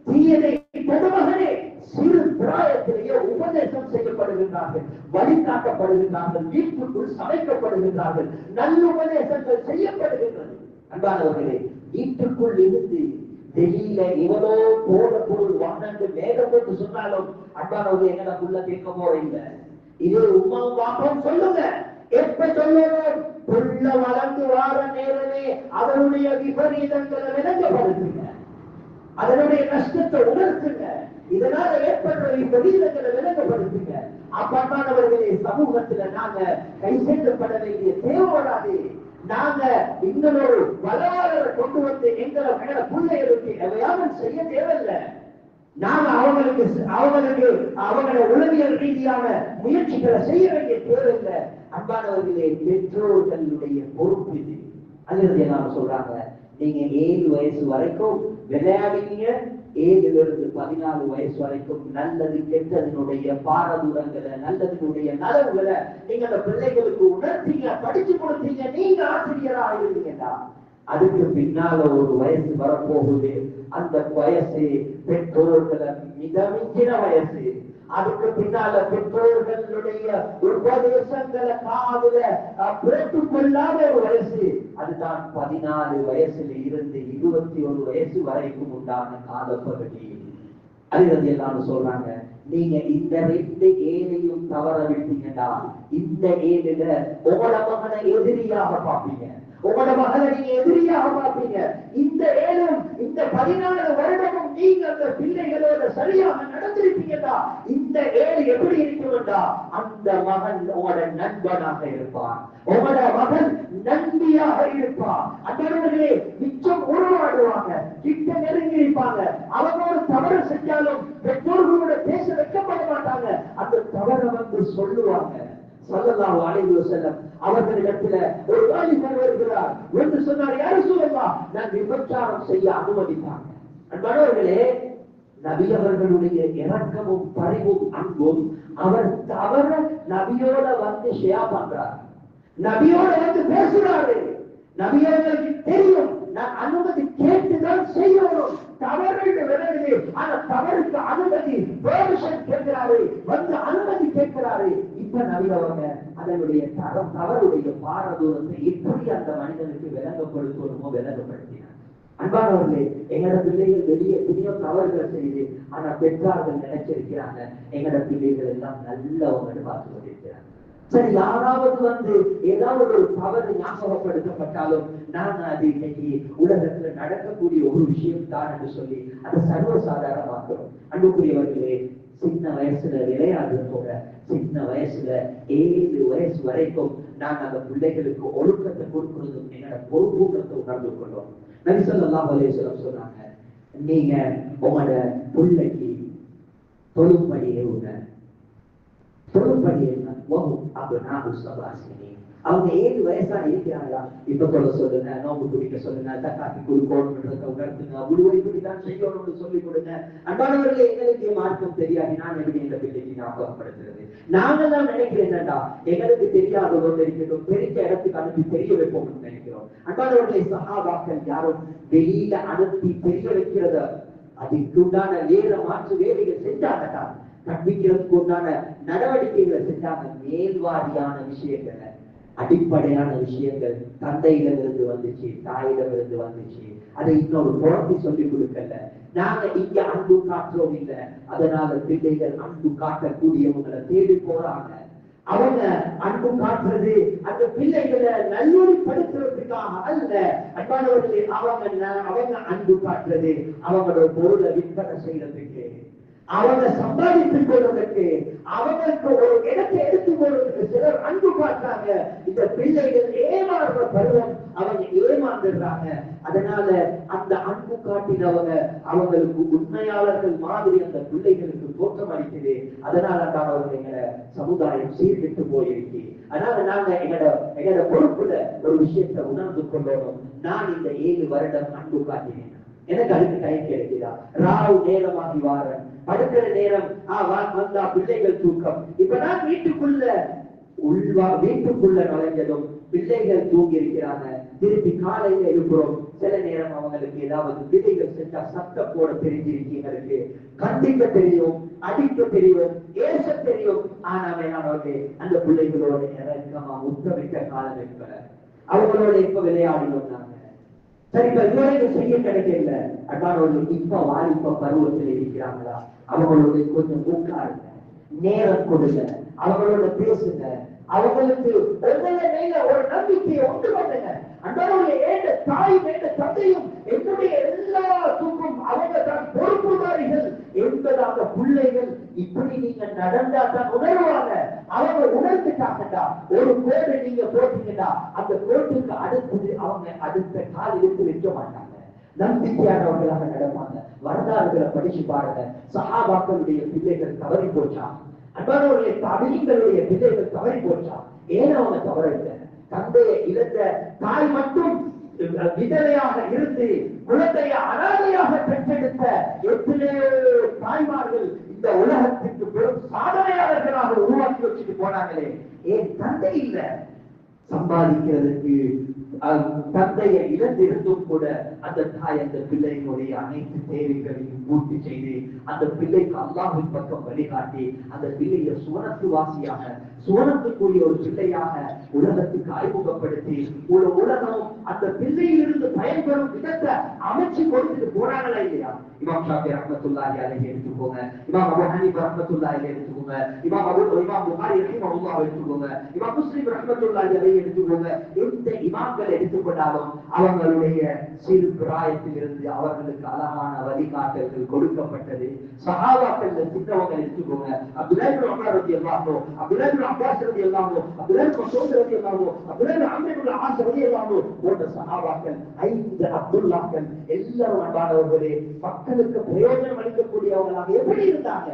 தீயதை தடு மகனே. சிறு பிராயத்திலேயே உபதேசம் செய்யப்படுகின்றார்கள், வழிகாட்டப்படுகின்றார்கள், வீட்டுக்குள் சமைக்கப்படுகின்றார்கள், நல்லுபதேசங்கள் செய்யப்படுகின்றது. அன்பானவர்களே, வீட்டுக்குள் இருந்து வெளியில இவனோ போட பொருள் வாங்கண்டு மேகம் போட்டு சொன்னாலும் அன்பானவர்கள் எங்களை உள்ள கேட்க போற இல்ல. இது உமாவும் பாப்பாவும் சொல்லுங்க. எப்ப சொல்லணும்? புள்ள வளர்ந்து வார நேரமே அதனுடைய விபரீதங்களை விளங்கப்படுத்துங்க, அதனுடைய கஷ்டத்தை உணர்த்துங்க, இதனால ஏற்படுற விபரீதங்களை விளங்கப்படுத்துங்க. அப்பானவர்களே, சமூகத்துல நாங்க கை சேர்க்கப்பட வேண்டிய தேவை வராது. நாங்க இன்னொரு வளவாளரை கொண்டு வந்து எங்களை பிள்ளைகளுக்கு எவையாவது செய்ய தேவையில்லை. நாங்க அவங்களோட உளவியல் ரீதியான முயற்சிகளை செய்ய வேண்டிய தேவையில்லை. அன்பானவர்களே, பெற்றோர்களுடைய பொறுப்பு இது. அல்லது நான் சொல்றாங்க, நீங்க 7 வயசு வரைக்கும் விளையாடுவீங்க, 7 to 14 வயசு வரைக்கும் நல்லது கெட்டதனுடைய பாரதூரங்களை, நல்லதனுடைய நலவுகளை நீங்க அந்த பிள்ளைகளுக்கு உணர்த்தீங்க, படிச்சு கொடுத்தீங்க, நீங்க ஆசிரியரா இருந்தீங்கன்னா அதுக்கு பின்னால ஒரு வயசு வரப்போகுது. அந்த வயசு பெற்றோர்களை மிதமிஞ்சின வயசு. அதுக்கு பின்னால பெற்றோர்களுடைய உபதேசங்களை காதுல போட்டுக் கொள்ளாத ஒரு வயசு. அதுதான் 14 வயசுல இருந்து 21 வயசு வரைக்கும் உண்டான காலப்பகுதி. அது எல்லாரும் சொல்றாங்க, நீங்க இந்த 2 ஏழையும் தவற விட்டீங்கன்னா இந்த ஏழுல உங்களோட மகனை எதிரியாக பார்ப்பீங்க, உங்களோட மகனை நீங்க எதிரியாக பார்ப்பீங்க. இந்த ஏழும் இந்த 14 வருடமும் நீங்க அந்த பிள்ளைகளோட சரியாக நடந்திருப்பீங்கடா. இந்த 7 எப்படி இருக்கும்டா, அந்த மகன் உங்களோட நண்பனாக இருப்பான், உங்களோட மகன் நன்றியாக இருப்பான். அந்தவர்களே மிச்சம் உருவாடுவாங்க, கிட்ட நெருங்கி இருப்பாங்க. அவங்க ஒரு தவறு செஞ்சாலும் பெற்றோர்களோட பேச வைக்கப்பட மாட்டாங்க, அந்த தவறை வந்து சொல்லுவாங்க. ஸல்லல்லாஹு அலைஹி வஸல்லம் அவர்களிடத்துல ஒரு வாலிபர் வருகிறார் என்று சொன்னார், யா ரசூலல்லாஹ், நான் விபச்சாரம் செய்ய அனுமதித்தாங்க. அன்பானவர்களே, நபி அவர்களுடைய இரக்கமும் பரிவும் அன்பும், அவர் தவற நபியோட வந்து ஷேர் பண்றார், நபியோட வந்து பேசுறாரு. நபியவர்களுக்கு தெரியும், நான் அனுமதி கேட்டுதான் செய்யணும். தவறு விலகுது, ஆனா தவறுக்கு அனுமதி பெர்மிஷன் கேட்கிறாரு, வந்து அனுமதி கேட்கிறாரு. இப்ப நபியவங்க அதனுடைய தவறுடைய பாரதூரத்தை எப்படி அந்த மனிதனுக்கு விளங்கப்படுத்தணுமோ விளங்கப்படுத்தினார். அன்பானவர்களே, எங்களோட பிள்ளைகள் வெளியே எத்தனையோ தவறுகளை செய்யுது, ஆனா பெற்றார்கள் நினைச்சிருக்கிறாங்க எங்களோட பிள்ளைகள் எல்லாம் நல்லவங்க பார்த்து கொண்டிருக்கிறாங்க. சரி, யாராவது வந்து ஏதாவது ஒரு தவறு ஞாபகப்படுத்தப்பட்டாலும் நான் அது இன்னைக்கு உலகத்துல நடக்கக்கூடிய ஒரு விஷயம் தான் என்று சொல்லி அதை சர்வசாதாரணமாக்கிறோம். அன்புக்குரியவர்களே, சின்ன வயசுல விளையாடுறதோட சின்ன வயசுல 7 வயசு வரைக்கும் நாங்க அந்த பிள்ளைகளுக்கு ஒழுக்கத்தை கொடுக்கிறதும் என்னோட பொறுப்பூக்கத்தை உணர்ந்து கொள்வோம். நபி ஸல்லல்லாஹு அலைஹி வஸல்லம் சொன்னாங்க, நீங்க உங்களோட பிள்ளைக்கு தொழும்படி ஏவுங்க. தொழும்படி அவங்க 7 வயசா இருக்கிறாங்களா, இப்ப சொல்ல சொல்லுங்க, நோம்பு குடிக்க சொல்லுங்க, தக்காத்தி குடுக்கணும்ன்றத உணர்த்துங்க, உடுவை இப்படித்தான் செய்யணும்னு சொல்லி கொடுங்க. அன்பானவர்களே, எங்களுக்கு மார்க்கம் தெரியாது, நான் எப்படி இந்த பிள்ளைக்கு ஞாபகப்படுத்துறது? நாங்க தான் நினைக்கிறேன், என்னடா எங்களுக்கு தெரியாததோ தெரிஞ்சிடும், பெரிய இடத்துக்கு அனுப்பி தெரிய வைப்போம்னு நினைக்கிறோம். அன்பானவர்களே, சஹாபாக்கள் யாரும் வெளியில அனுப்பி தெரிய வைக்கிறத அதுக்குண்டான வேற மாற்று வேலைகள் செஞ்சாங்கடா. கற்பிக்கிறதுக்கு உண்டான நடவடிக்கைகளை செஞ்சாங்க. மேல்வாரியான விஷயங்களை, அடிப்படையான விஷயங்கள் தந்தையிடமிருந்து வந்துச்சு, தாயிடமிருந்து வந்துச்சு. அதை இன்னொரு குழந்தை சொல்லிக் கொடுக்கல. நாங்க இங்க அன்பு காட்டுறோம் இல்ல, அதனால பிள்ளைகள் அன்பு காட்டக்கூடியவங்களை தேடி போறாங்க. அவங்க அன்பு காட்டுறது அந்த பிள்ளைகளை நல்வழிப்படுத்துறதுக்காக அல்ல. அன்பானவர்களே, அவங்க அன்பு காட்டுறது அவங்களோட பொருளை விற்பனை செய்யறதுக்கு, அவங்க சம்பாதித்துக் கொள்வதற்கு, அவங்களுக்கு ஒரு இடத்தை எடுத்துக் கொள்வதற்கு சிலர் அன்பு காட்டுறாங்க. இந்த பிள்ளைகள் ஏமாறுற பருவம், அவங்க ஏமாந்துடுறாங்க. அதனால அந்த அன்பு காட்டினவங்க அவங்களுக்கு உண்மையாளர்கள் மாதிரி அந்த பிள்ளைகளுக்கு தோற்றம் அளிக்குது. அதனால தான் அவங்க எங்களை சமுதாயம் சீர்கெட்டு போயிருக்கு. அதனால நாங்க எங்களோட பொறுப்புல ஒரு விஷயத்தை உணர்ந்து கொள்ளணும். நான் இந்த 7 வருடம் அன்பு காட்டினேன், எனக்கு அதுக்கு டைம் கிடைக்குதா? ராவு நேரமாகி வாரன், படுக்கிற நேரம் வந்தா பிள்ளைகள் தூக்கம். இப்ப நான் வீட்டுக்குள்ள நுழைஞ்சதும் பிள்ளைகள் தூங்கி இருக்கிறாங்க. திருப்பி காலையில இருக்கிறோம். சில நேரம் அவங்களுக்கு ஏதாவது பிள்ளைகள் செஞ்சா சத்தம் போட தெரிஞ்சிருக்கு, கண்டிக்க தெரியும், அடிக்க தெரியும், ஏச தெரியும். ஆனா வேணாமே அந்த பிள்ளைகளோட இறக்கமா முத்தமிட்ட காலம் இருக்கிற அவங்களோட இப்ப விளையாடினோம் நாங்க. சரி, இப்ப இதுவரைக்கும் செய்ய கிடைக்கல. அன்பானவர்கள், இப்ப வாலிப பருவத்தில் இருக்கிறாங்களா? அவங்களோட கொஞ்சம் உட்காருங்க, நேரம் கொடுங்க, அவங்களோட பேசுங்க, அவங்களுக்கு ஒரு நம்பிக்கையை உண்டு பண்ணுங்க. அன்பானவர்களே, தாய் தந்தையும் என்னுடைய எல்லாத்துக்கும் அவங்க தான் பொறுப்புதாரிகள் என்பதாக பிள்ளைகள் இப்படி நீங்க நடந்தா தான் உணர்வாங்க. அவங்க உணர்ந்துட்டாங்கடா, ஒரு கோடு நீங்க போட்டீங்கடா, அந்த கோட்டுக்கு அடுத்தது அவங்க அடுத்த கால் எடுத்து வைக்க மாட்டாங்க. நம்பிக்கையானவர்களாக நடப்பாங்க. வரலாறுகளை படிச்சு பாருங்க. சஹாபாக்களுடைய பிள்ளைகள் தவறி போச்சா? அன்பானவர்களே, தாபிஈன்களுடைய பிள்ளைகள் தவறி போச்சா? ஏன் அவங்க தவறவில்லை? தந்தையை இழந்த தாய் மட்டும் விதவையாக இருந்து குழந்தைய அனாதையாக பெற்றெடுத்த எத்தனையோ தாய்மார்கள் இந்த உலகத்திற்கு பெரும் சாதனையாளர்களாக உருவாக்கி வச்சுட்டு போனாங்களே. ஏன் தந்தை இல்ல? சம்பாதிக்கிறதுக்கு தந்தையை இழந்திருந்தும் கூட அந்த தாய் அந்த பிள்ளையினுடைய அனைத்து தேவைகளையும் பூர்த்தி செய்து அந்த பிள்ளைக்கு அல்லாஹ்வின் பக்கம் வழிகாட்டி அந்த பிள்ளையை சுவனத்துவாசியாக, சுவனத்துக்குரிய ஒரு பிள்ளையாக உலகத்துக்கு அறிமுகப்படுத்தி ஒரு உலகம் அந்த பிள்ளையிலிருந்து பயன்பெறும் விதத்தை அமைச்சு கொடுத்துட்டு போறாங்களா இல்லையா? இமாம் ஷாஃபி ரஹ்மத்துல்லாஹி அலைஹி எடுத்துக்கோங்க, இமாம் அபூ ஹனீஃபா ரஹ்மத்துல்லாஹி அலைஹி எடுத்துக்கோங்க, இமாம் புகாரி ரஹிமஹுல்லாஹ் எடுத்துக்கோங்க, இமாம் முஸ்லிம் ரஹ்மத்துல்லாஹி அலைஹி எடுத்துக்கோங்க. எந்த இமாம்கள் எடுத்துக்கொண்டாலும் அவங்களுடைய சிறு பிராயத்தில் இருந்து அவர்களுக்கு அழகான வழிகாட்டல்கள் கொடுக்கப்பட்டது. சஹாபாக்கள் சின்னவங்க எடுத்துக்கோங்க, அப்துல்லாஹ் இப்னு உமர் ரலியல்லாஹு அன்ஹு, அப்துல்லாஹ் இப்னு அப்பாஸ் ரலியல்லாஹு அன்ஹு, அப்துல்லாஹ் இப்னு மஸ்ஊத் ரலியல்லாஹு அன்ஹு, அப்துல்லாஹ் இப்னு அம்ர் இப்னு ஆஸ் ரலியல்லாஹு அன்ஹு போன்ற சஹாபாக்கள், 5 அப்துல்லாஹ்கள் எல்லாரும் அன்பானவர்களே மக்களுக்கு பிரயோஜனம் அளிக்கக்கூடியவங்களாக எப்படி இருந்தாங்க?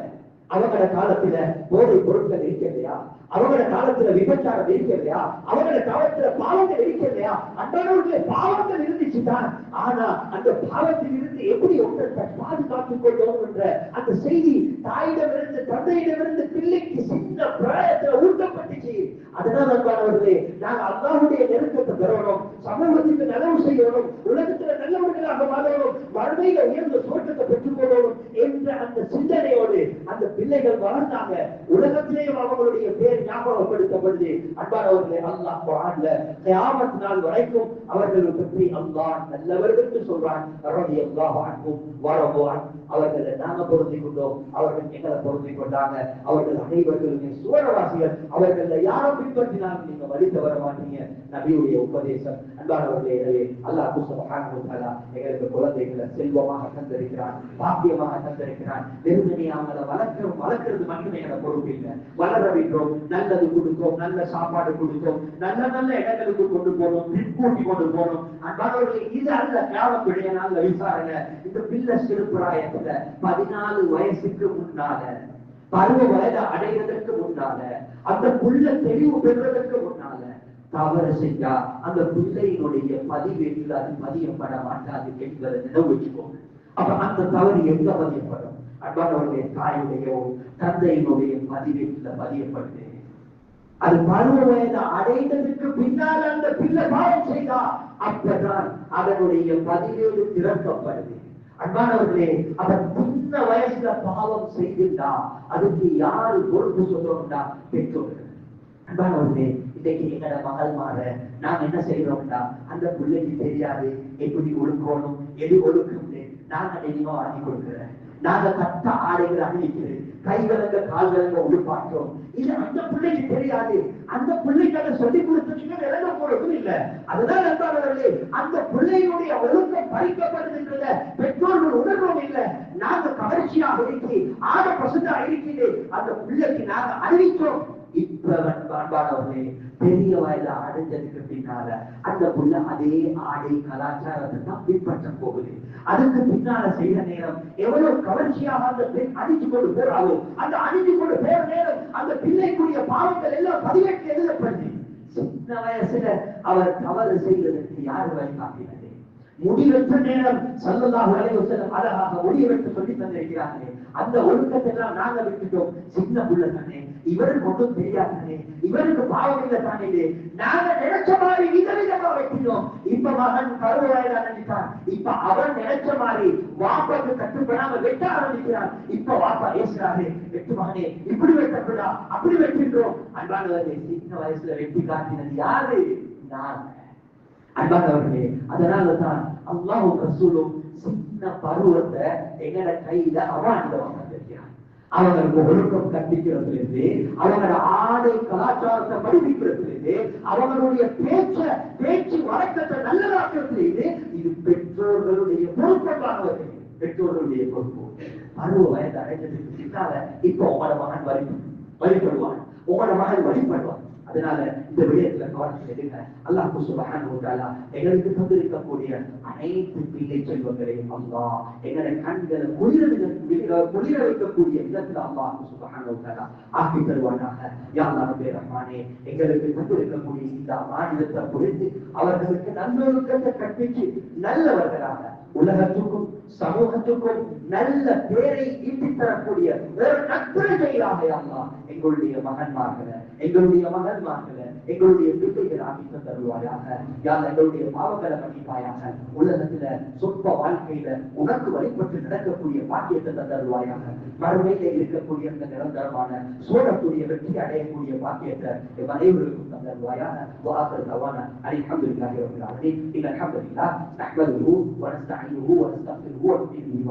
அவங்களோட காலத்துல போதை பொருட்கள் இருக்கலையா? அவங்களோட காலத்துல விபச்சாரம் இருக்கலையா? அவங்களோட காலத்துல பாவங்கள் இருக்கலையா? அன்றாட பாவங்கள் இருந்துச்சுதான். ஆனா அந்த பாவத்தில் இருந்து எப்படி ஒன்றத்தை பாதுகாத்துக் கொள்வோம் என்ற அந்த செய்தி தாயிடமிருந்து தந்தையிடமிருந்து பிள்ளைக்கு சின்ன பிராயத்துல ஊட்டப்பட்டுச்சு. அதனால அன்பானவர்களே, நாங்கள் அல்லாஹ்வுடைய நெருக்கத்தை பெறணும், சமூகத்துக்கு நலவு செய்யணும், உலகத்துல நல்லவர்களாக வாழணும், வாழ்வையில உயர்ந்த தோற்றத்தை பெற்றுக் கொள்ளணும் என்ற அந்த சிந்தனையோடு அந்த பிள்ளைகள் வளர்ந்தாங்க. உலகத்திலேயும் அவங்களுடைய பேர் ஞாபகப்படுத்தப்படுது. அன்பானவர்களே, அல்லாஹ் குர்ஆன்ல கியாமத் நாள் வரைக்கும் அவர்களை பற்றி அல்லாஹ் நல்லவர்கள் என்று சொல்றான். ரலியல்லாஹு அன்ஹும் வரது அன், அவர்களை நாங்க பொருந்திக் கொண்டோம், அவர்கள் எங்களை பொருந்திக் கொண்டாங்க. அவர்கள் அனைவர்களுமே சுவனவாசிகள். அவர்கள் யாரை பின்பற்றினாலும் நீங்க வழி தவற மாட்டீங்க. நபியுடைய உபதேசம். அன்பானவர்களே, எனவே அல்லாஹ் சுப்ஹானஹு வ தஆலா எங்களுக்கு குழந்தைகளை செல்வமாக தந்திருக்கிறான், பாக்கியமாக தந்திருக்கிறான். வெறுமனே அவங்களை வளர்க்கிறது மட்டுமே எங்களை பொறுப்பு இல்லை. வளர வைக்கிறோம், நல்லது கொடுத்தோம், நல்ல சாப்பாடு கொடுத்தோம், நல்ல நல்ல இடங்களுக்கு கொண்டு போனோம், கூட்டி கொண்டு போனோம். அன்பானவர்களே, இது அல்ல கியாமத்துடைய நாள்ல விசாரணை. இந்த பிள்ளை சிறுபிராயத்துல 14 வயசுக்கு முன்னால, பருவ வயதை அடைவதற்கு முன்னால, அந்த புள்ள தெளிவு பெறுவதற்கு முன்னால தவறு செஞ்சா அந்த பிள்ளையினுடைய பதிவேட்டில் அது பதியப்பட மாட்டாது என்பதை நினைவு வச்சுக்கோங்க. அப்ப அந்த தவறு எங்க பதியப்படும்? அன்பானவருடைய தாயுடைய தந்தையினுடைய பதிவேட்டில் பதியப்படுது. அது பருவ வயதை அடைந்ததுக்கு பின்னால் அந்த பிள்ளை பாவம் செய்தா அப்பதான் அதனுடைய பதிவேடு திறக்கப்படுது. அன்பானவர்களே, அவர் சின்ன வயசுல பாவம் செய்திருந்தா அதுக்கு யாரு பொறுப்பு சொல்றோம்டா? பெற்றோர்கள். அன்பானவர்களே, இன்னைக்கு எங்கட மகள் மாற நாங்க என்ன செய்யறோம்டா, அந்த பிள்ளைக்கு தெரியாது எப்படி ஒழுக்கணும், எது ஒழுக்கம்னு நாங்க அதிகமா வாங்கி கொடுக்கிறேன். நாங்க கட்ட ஆடைகளை அணிவிக்கிறேன், கைவிலங்க கால்விலங்க உடுப்பாற்றோம். இது அந்த பிள்ளைக்கு தெரியாது. அந்த பிள்ளைக்கு அதை சொல்லிக் கொடுத்தீங்க விளங்க போறதும் இல்லை. அதுதான் நண்பர்களே, அந்த பிள்ளையினுடைய ஒழுக்கம் பறிக்கப்படுகின்றத பெற்றோர்கள் உணர்வும் இல்லை. நாங்க கவர்ச்சியாக இருக்கு, ஆட பசுந்தா இருக்குது, அந்த பிள்ளைக்கு நாங்க அறிவிச்சோம். இப்ப அன்பானவர்களே, பெரிய வயது அடைஞ்சதுக்கு பின்னால அந்த புள்ள அதே ஆடை கலாச்சாரத்தை தான் பின்பற்ற போகுது. அதுக்கு பின்னால செய்யற நேரம் எவ்வளவு கவர்ச்சியாக அந்த பெண் அணிஞ்சு கொண்டு போறாளோ, அந்த அணிஞ்சு கொண்டு போற நேரம் அந்த பிள்ளைக்குரிய பாவங்கள் எல்லாம் பதிவேற்று எழுதப்படுது. சின்ன வயசுல அவர் தவறு செய்வதற்கு யாரு வழிகாட்டினது? முடிவெற்ற நேரம் ஸல்லல்லாஹு அலைஹி வஸல்லம் அழகாக முடிவெற்று சொல்லி தந்திருக்கிறார்களே, அந்த ஒழுக்கத்தை எல்லாம் நாங்க விட்டுட்டோம். சின்ன புள்ள தானே, இவருக்கு ஒன்றும் தெரியாதானே, இவருக்கு பாவம் இல்லை தானே, நாங்க நினைச்ச மாதிரி விதவிதமா வைக்கிறோம். இப்ப மகன் பருவவயதா நினைச்சான், இப்ப அவன் நினைச்ச மாதிரி வாப்பாக்கு கட்டுப்படாம வெட்ட ஆரம்பிக்கிறான். இப்ப வாப்பா பேசுறாரு, வெட்டு மகனே இப்படி வெட்டப்படா, அப்படி வெட்டின்றோம். அன்பானவர்களே, சின்ன வயசுல வெட்டி காட்டினது யாரு? நான். அன்பானவர்களே, அதனாலதான் அல்லாஹ்வும் ரசூலும் சின்ன பருவத்தை எங்கட கையில அவாண்டவங்க வந்திருக்கிறார். அவங்களுக்கு ஒழுக்கம் கற்பிக்கிறதுலேருந்து, அவங்களோட ஆடை கலாச்சாரத்தை படிப்பிக்கிறதுலேருந்து, அவங்களுடைய பேச்சு வழக்கத்தை நல்லதாக்குறதுலேருந்து, இது பெற்றோர்களுடைய பொறுப்பானவர்கள், பெற்றோர்களுடைய பொறுப்பு. பருவ வயது அடைஞ்சதுக்கு பின்னால இப்ப உங்களோட மகன் வழிபடுவான், உங்களோட மகன் வழிபடுவான். அதனால இந்த விடயத்துல கவனம் எடுங்க. அல்லாஹ் சுப்ஹானஹு வ தஆலா எங்களுக்கு தந்திருக்கக்கூடிய அனைத்து பிள்ளை செல்வங்களையும் அல்லாஹ் எங்களுடைய கண்களை குளிர வைக்கக்கூடிய விதத்துல அல்லாஹ் சுப்ஹானஹு வ தஆலா ஆக்கி தருவானாக. யா அல்லாஹ் ரப்பே ரஹ்மானே, எங்களுக்கு தந்திருக்கக்கூடிய இந்த மாநிலத்தை புரிந்து அவர்களுக்கு நல்லொழுக்கத்தை கற்பித்து நல்லவர்களாக உலகத்துக்கும் சமூகத்துக்கும் நல்ல பேரை ஈட்டித் தரக்கூடிய ஒரு நற்பிரஜையாக அல்லாஹ் எங்களுடைய மகன்மார்களை, எங்களுடைய மகன்மார்களை, எங்களுடைய பிள்ளைகள் ஆக்கி தருவாயாக. யார் எங்களுடைய பாவங்களை மன்னிப்பாயாக. உலகத்துல சொற்ப வாழ்க்கையில உனக்கு வழிபட்டு நடக்கக்கூடிய பாக்கியத்தை தருவாயாக. மறுமையில இருக்கக்கூடிய அந்த நிரந்தரமான சோழக்கூடிய வெற்றி அடையக்கூடிய பாக்கியத்தை அனைவருக்கும் தருவாயாக. அல்ஹம்துலில்லாஹி ரப்பில் ஆலமீன். الحمد لله نحمده ونستعينه ونستغفره ونؤمن به